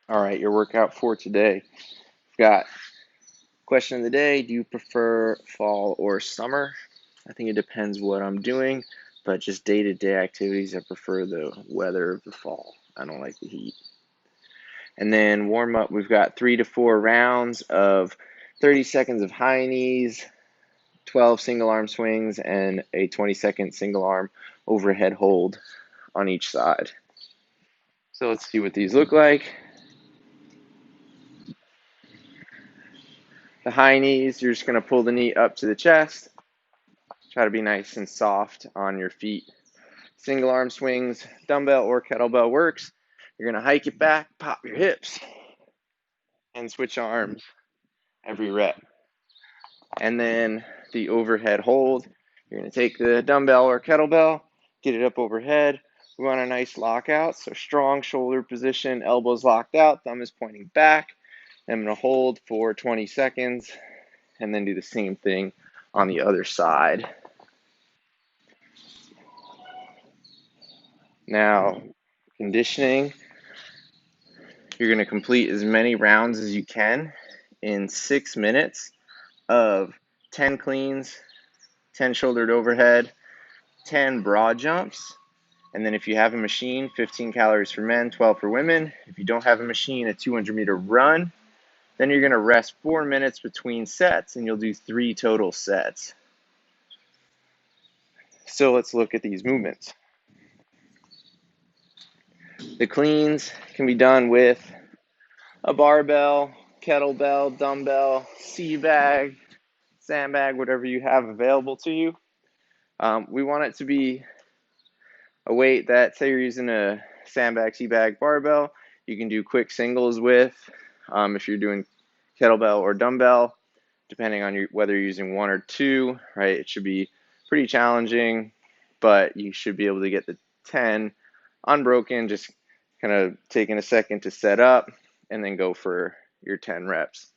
All right, your workout for today. We've got question of the day. Do you prefer fall or summer? I think it depends what I'm doing, but just day-to-day activities, I prefer the weather of the fall. I don't like the heat. And then warm up, we've got 3 to 4 rounds of 30 seconds of high knees, 12 single arm swings, and a 20-second single arm overhead hold on each side. So let's see what these look like. The high knees, you're just going to pull the knee up to the chest. Try to be nice and soft on your feet. Single arm swings, dumbbell or kettlebell works. You're going to hike it back, pop your hips, and switch arms every rep. And then the overhead hold, you're going to take the dumbbell or kettlebell, get it up overhead. We want a nice lockout, so strong shoulder position, elbows locked out, thumb is pointing back. I'm going to hold for 20 seconds and then do the same thing on the other side. Now, conditioning, you're going to complete as many rounds as you can in 6 minutes of 10 cleans, 10 shouldered overhead, 10 broad jumps, and then if you have a machine, 15 calories for men, 12 for women. If you don't have a machine, a 200-meter run. Then you're going to rest 4 minutes between sets, and you'll do 3 total sets. So let's look at these movements. The cleans can be done with a barbell, kettlebell, dumbbell, sea bag, sandbag, whatever you have available to you. We want it to be a weight that, say you're using a sandbag, sea bag, barbell, you can do quick singles with. If you're doing kettlebell or dumbbell, depending on whether you're using 1 or 2, right? It should be pretty challenging, but you should be able to get the 10 unbroken, just kind of taking a second to set up and then go for your 10 reps.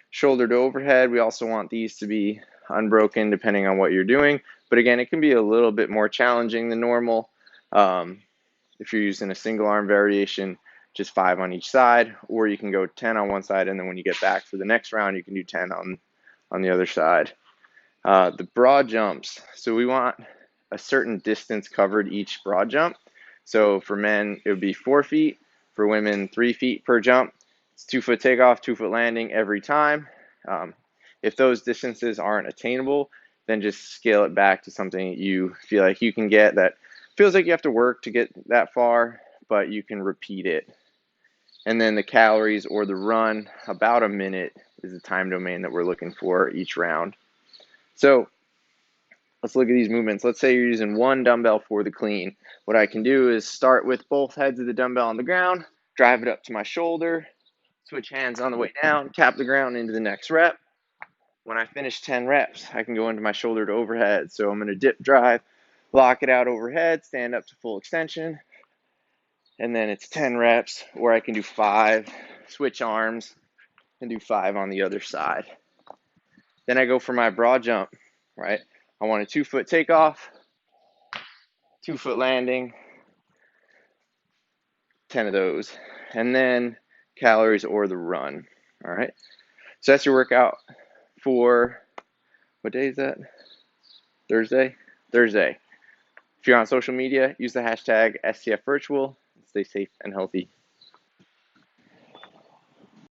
Shoulder to overhead, we also want these to be unbroken depending on what you're doing, but again, it can be a little bit more challenging than normal. If you're using a single arm variation, just 5 on each side, or you can go 10 on one side, and then when you get back for the next round, you can do 10 on the other side. The broad jumps, so we want a certain distance covered each broad jump. So for men, it would be 4 feet. For women, 3 feet per jump. It's 2-foot takeoff, 2-foot landing every time. If those distances aren't attainable, then just scale it back to something you feel like you can get that feels like you have to work to get that far, but you can repeat it. And then the calories or the run, about a minute is the time domain that we're looking for each round. So let's look at these movements. Let's say you're using 1 dumbbell for the clean. What I can do is start with both heads of the dumbbell on the ground, drive it up to my shoulder, switch hands on the way down, tap the ground into the next rep. When I finish 10 reps, I can go into my shoulder to overhead. So I'm going to dip drive, lock it out overhead, stand up to full extension, and then it's 10 reps, or I can do 5, switch arms, and do 5 on the other side. Then I go for my broad jump, right? I want a 2-foot takeoff, 2-foot landing, 10 of those, and then calories or the run, all right? So that's your workout for, what day is that? Thursday? Thursday. If you're on social media, use the hashtag STFVirtual. Stay safe and healthy.